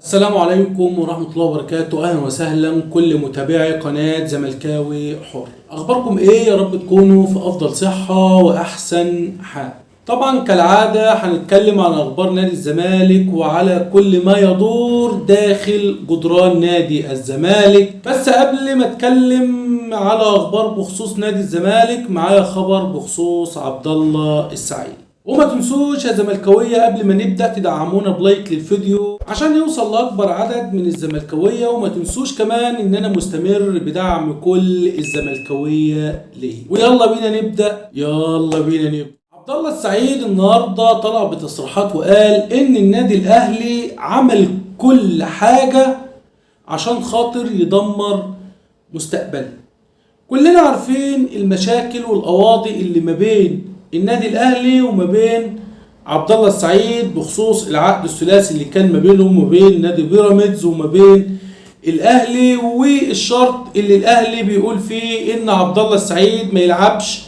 السلام عليكم ورحمة الله وبركاته. أهلا وسهلا كل متابعي قناة زملكاوي حر. أخباركم إيه؟ يا رب تكونوا في أفضل صحة وأحسن حال. طبعا كالعادة هنتكلم عن أخبار نادي الزمالك وعلى كل ما يدور داخل جدران نادي الزمالك. بس قبل ما أتكلم على أخبار بخصوص نادي الزمالك معايا خبر بخصوص عبد الله السعيد. وما تنسوش يا زملكاويه قبل ما نبدا تدعمونا بلايك للفيديو عشان يوصل لاكبر عدد من الزملكاويه، وما تنسوش كمان ان انا مستمر بدعم كل الزملكاويه ليه. ويلا بينا نبدا. عبد الله السعيد النهارده طلع بتصريحات وقال ان النادي الاهلي عمل كل حاجه عشان خاطر يدمر مستقبله. كلنا عارفين المشاكل والقواضي اللي ما بين النادي الاهلي وما بين عبد الله السعيد بخصوص العقد الثلاثي اللي كان ما بينهم وما بين نادي بيراميدز وما بين الاهلي، والشرط اللي الاهلي بيقول فيه ان عبد الله السعيد ما يلعبش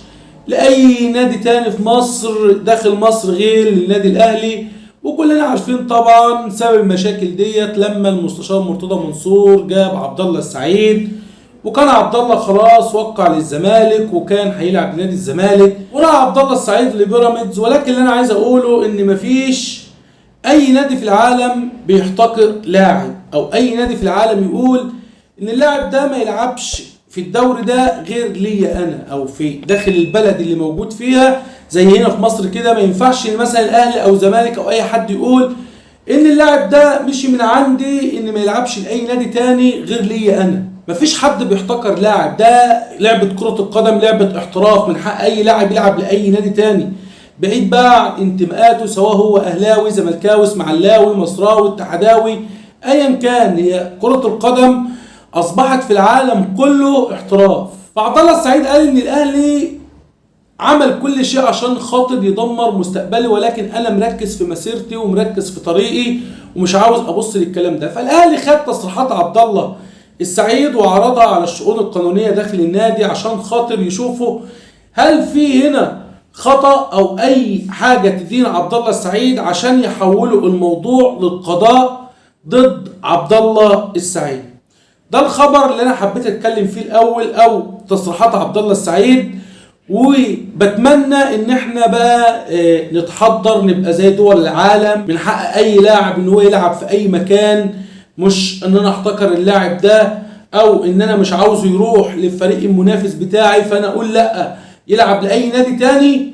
لاي نادي تاني في مصر داخل مصر غير النادي الاهلي. وكلنا عارفين طبعا سبب المشاكل ديت لما المستشار مرتضى منصور جاب عبد الله السعيد، وكان عبد الله خلاص وقع للزمالك وكان هيلعب لنادي الزمالك، وراح عبد الله السعيد لبيراميدز. ولكن اللي انا عايز اقوله ان مفيش اي نادي في العالم بيحتقر لاعب، او اي نادي في العالم يقول ان اللاعب ده ما يلعبش في الدوري ده غير ليا انا، او في داخل البلد اللي موجود فيها. زي هنا في مصر كده ما ينفعش مثلا الاهلي او الزمالك او اي حد يقول ان اللاعب ده مشي من عندي ان ما يلعبش لاي نادي تاني غير ليا انا. مفيش حد بيحتكر لاعب، ده لعبة كرة القدم لعبة احتراف، من حق اي لاعب يلعب لاي نادي تاني بعيد بقى عن انتماءاته، سواء هو اهلاوي زملكاوي اسماعيلاوي مصراوي اتحداوي ايا كان. هي كرة القدم اصبحت في العالم كله احتراف. فعبد الله السعيد قال ان الاهلي عمل كل شيء عشان خاطر يدمر مستقبلي، ولكن انا مركز في مسيرتي ومركز في طريقي ومش عاوز ابص للكلام ده. فالاهلي خد تصريحات عبد الله السعيد وعرضها على الشؤون القانونية داخل النادي عشان خاطر يشوفوا هل في هنا خطأ او اي حاجة تدين عبد الله السعيد عشان يحولوا الموضوع للقضاء ضد عبد الله السعيد. ده الخبر اللي انا حبيت اتكلم فيه الاول، او تصريحات عبد الله السعيد. وبتمنى ان احنا بقى نتحضر نبقى زي دول العالم، من حق اي لاعب ان هو يلعب في اي مكان، مش ان انا احتكر اللاعب ده او ان انا مش عاوزه يروح للفريق المنافس بتاعي فانا اقول لا يلعب لاي نادي تاني،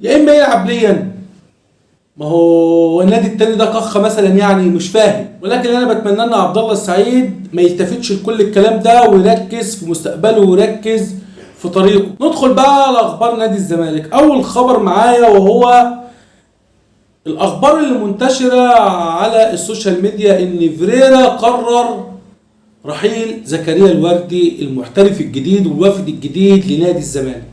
يا اما يلعب ليا. ما هو النادي التاني ده كخ مثلا، يعني مش فاهم. ولكن انا بتمنى ان عبد الله السعيد ما يلتفتش لكل الكلام ده ويركز في مستقبله ويركز في طريقه. ندخل بقى على اخبار نادي الزمالك. اول خبر معايا وهو الاخبار اللي منتشره على السوشيال ميديا ان فيريرا قرر رحيل زكريا الوردي المحترف الجديد والوافد الجديد لنادي الزمالك.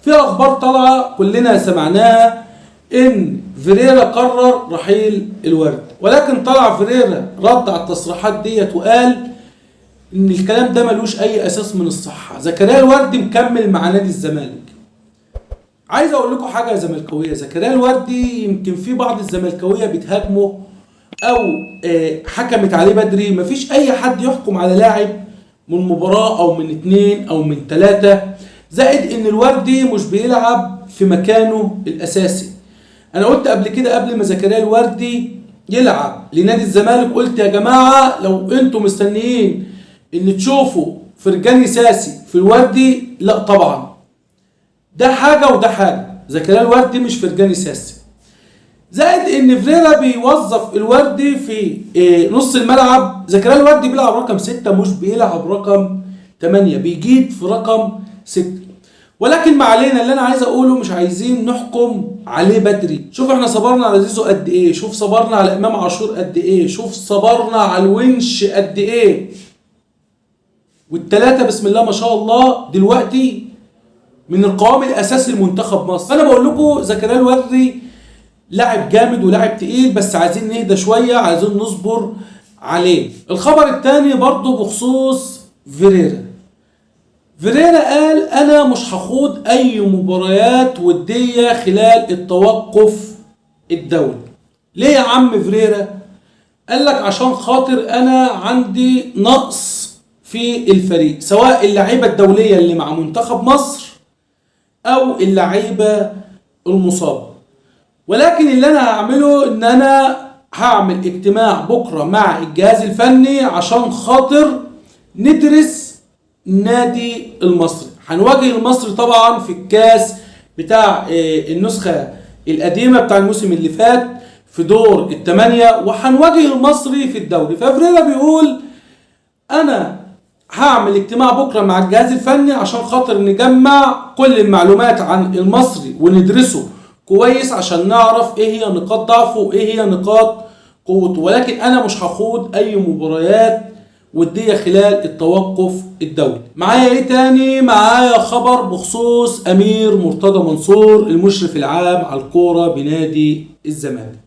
في اخبار طالعه كلنا سمعناها ان فيريرا قرر رحيل الوردي، ولكن طلع فيريرا رد على التصريحات ديت وقال ان الكلام ده ملوش اي اساس من الصحه. زكريا الوردي مكمل مع نادي الزمالك. عايز اقول لكم حاجه يا زملكاويه، زكريا الوردي يمكن في بعض الزملكاويه بيتهاجموا او حكمت عليه بدري. مفيش اي حد يحكم على لاعب من مباراه او من 2 او من 3، زائد ان الوردي مش بيلعب في مكانه الاساسي. انا قلت قبل كده قبل ما زكريا الوردي يلعب لنادي الزمالك، قلت يا جماعه لو انتم مستنيين ان تشوفوا فرجاني ساسي في الوردي، لا طبعا، ده حاجة وده حاجة. زكريا الوردي مش فرجاني ساسي. زائد ان فيريرا بيوظف الوردي في نص الملعب. زكريا الوردي بيلعب رقم 6، مش بيلعب رقم 8، بيجيد في رقم 6. ولكن ما علينا، اللي انا عايز اقوله مش عايزين نحكم عليه بدري. شوف احنا صبرنا على زيزو قد ايه، شوف صبرنا على امام عاشور قد ايه، شوف صبرنا على الونش قد ايه، والثلاثة بسم الله ما شاء الله دلوقتي من القوام الاساسي لمنتخب مصر. فانا بقول لكم زكريا الوردي لاعب جامد ولاعب تقيل، بس عايزين نهدى شويه، عايزين نصبر عليه. الخبر الثاني برضه بخصوص فيريرا. فيريرا قال انا مش هخوض اي مباريات وديه خلال التوقف الدولي. ليه يا عم فيريرا؟ قال لك عشان خاطر انا عندي نقص في الفريق، سواء اللعيبه الدوليه اللي مع منتخب مصر او اللعيبه المصابه. ولكن اللي انا هعمله ان انا هعمل اجتماع بكره مع الجهاز الفني عشان خاطر ندرس النادي المصري. هنواجه المصري طبعا في الكاس بتاع النسخه القديمه بتاع الموسم اللي فات في دور الثمانيه، وهنواجه المصري في الدوري. ففريرا بيقول انا هعمل اجتماع بكره مع الجهاز الفني عشان خاطر نجمع كل المعلومات عن المصري وندرسه كويس عشان نعرف ايه هي نقاط ضعفه وايه هي نقاط قوته. ولكن انا مش هخوض اي مباريات ودية خلال التوقف الدولي. معايا ايه تاني؟ معايا خبر بخصوص امير مرتضى منصور المشرف العام على الكورة بنادي الزمالك.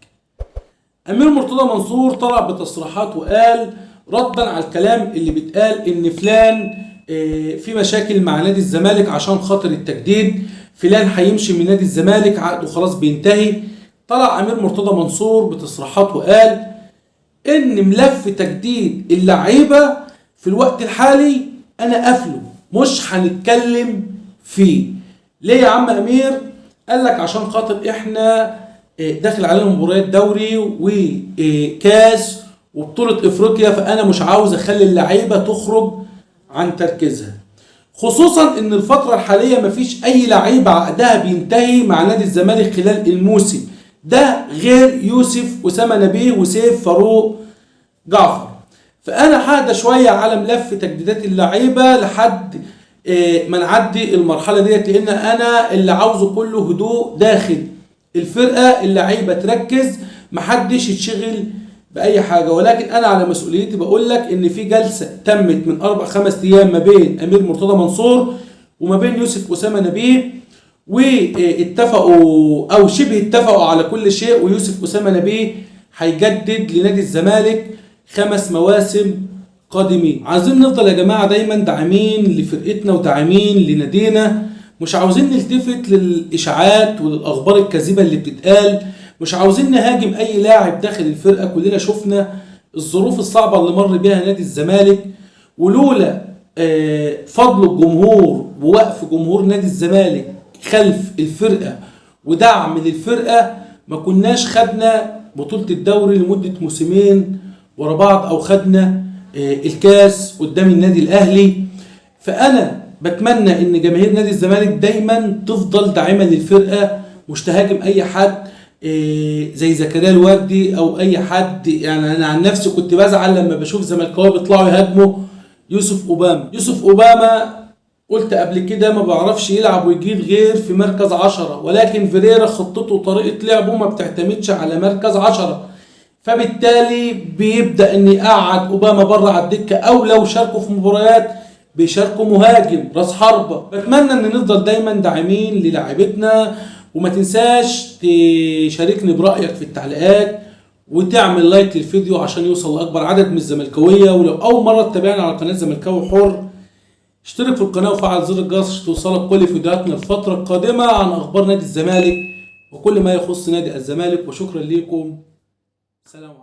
امير مرتضى منصور طلع بتصريحات وقال ردا على الكلام اللي بيتقال ان فلان في مشاكل مع نادي الزمالك عشان خاطر التجديد، فلان هيمشي من نادي الزمالك عقده خلاص بينتهي. طلع امير مرتضى منصور بتصريحات وقال ان ملف تجديد اللعيبه في الوقت الحالي انا قافله، مش هنتكلم فيه. ليه يا عم امير؟ قال لك عشان خاطر احنا داخل علينا مباريات دوري وكاس وبطوله افريقيا، فانا مش عاوز اخلي اللعيبه تخرج عن تركيزها، خصوصا ان الفتره الحاليه مفيش اي لعيبه عقدها بينتهي مع نادي الزمالك خلال الموسم ده غير يوسف اسامه نبيه وسيف فاروق جعفر. فانا ههدى شويه على ملف تجديدات اللعيبه لحد ما نعدي المرحله ديت، لان انا اللي عاوزه كله هدوء داخل الفرقه، اللعيبه تركز، محدش يتشغل باي حاجه. ولكن انا على مسؤوليتي بقول لك ان في جلسه تمت من 4-5 ايام ما بين امير مرتضى منصور وما بين يوسف اسامه نبيه، واتفقوا او شبه اتفقوا على كل شيء، ويوسف اسامه نبيه هيجدد لنادي الزمالك 5 مواسم قادمين. عايزين نفضل يا جماعه دايما داعمين لفرقتنا وداعمين لنادينا، مش عاوزين نلتفت للاشاعات وللاخبار الكاذبه اللي بتتقال، مش عاوزين نهاجم اي لاعب داخل الفرقه. كلنا شفنا الظروف الصعبه اللي مر بيها نادي الزمالك، ولولا فضل الجمهور ووقف جمهور نادي الزمالك خلف الفرقه ودعم للفرقه ما كناش خدنا بطوله الدوري لمده موسمين ورا بعض، او خدنا الكاس قدام النادي الاهلي. فانا بتمنى ان جماهير نادي الزمالك دايما تفضل داعمه للفرقه، مش تهاجم اي حد زي زكريا الوردي او اي حد. يعني انا عن نفسي كنت بزعل لما بشوف زملكاويه بيطلعوا يهاجموا يوسف اوباما. قلت قبل كده ما بعرفش يلعب ويجيد غير في مركز 10، ولكن فيريرا خطته وطريقه لعبه ما بتعتمدش على مركز 10، فبالتالي بيبدا ان يقعد اوباما بره على الدكه، او لو شاركوا في مباريات بيشاركوا مهاجم راس حربه. بتمنى ان نفضل دايما داعمين للاعيبتنا، وما تنساش تشاركني برأيك في التعليقات وتعمل لايك للفيديو عشان يوصل لأكبر عدد من الزملكاوية. ولو أول مرة تتابعنا على قناة زملكاوي حر، اشترك في القناة وفعل زر الجرس عشان توصلك كل فيديوهاتنا الفترة القادمة عن أخبار نادي الزمالك وكل ما يخص نادي الزمالك. وشكرا لكم، سلام عليكم.